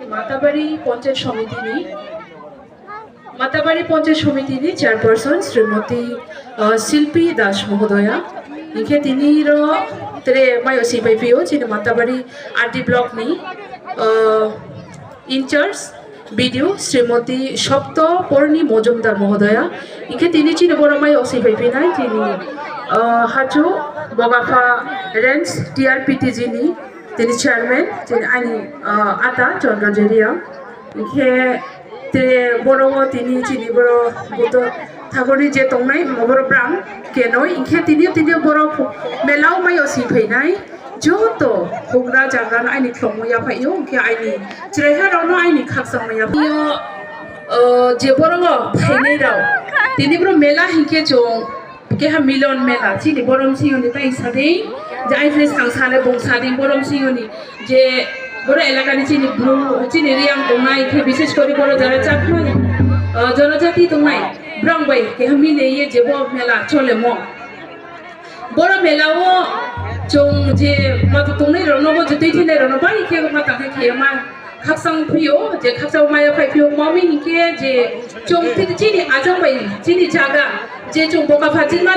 Matabari panchayat সমিতিনি chairperson Shrimati শিল্পী দাস মহোদয়া ইনকে তিনির তেরে মায় সিপাইপিও চিনি মাতাবাড়ি আরডি ব্লক নি ইনচার্জ বিডিও শ্রীমতী সপ্ত পর্ণি মজুমদার মহোদয়া ইনকে তিনি চিনি বড় মায় সিপাইপি নাই তিনি হাজু বগাফা রেঞ্জ টিআরপিটিজি নি তিনি চেয়ারম্যান তিনি আইনি আতা চন্দ্রজেরিয়া ইনকে তে বড় তিনি চিনি বড় গত ঠাকুরনি যে তংনাই বড় ব্রাম কেন ইনকে তিনি বড় মেলাও মায় সিফাইনাই যত হুগরা জাগান আইনি থময়া ফাইও ইনকে আইনি চিরাইহারাवनो আইনি খাকসাময়া ফাইও যে বড় ফাইনাই রাও তিনি বড় মেলা হিকে জং ke ha মিলন মেলা চিনি বরম সিউনি তাই সাদেই যে আইফ্রে সাংসালে বংসাদি বরম সিউনি যে বড় এলাকানি চিনি ব্লু চিনি রিয়াং দংনাই কে বিশেষ করে বড় যারা চাকমা জনজাতি দংনাই ব্রাংবাই কে ha মিলে ইয়ে যে বড় মেলা চলে ম বড় মেলাও জং যে মাতো দংনাই রনবো যে তৈথিনে রনবা ইকে মা তাকে কে মা খাকসাং ফিও যে খাকসাও মায়া ফাই ফিও মামি হিকে যে জং চিনি আজাং বাই চিনি জাগা যে জং বকা ফাজিন মা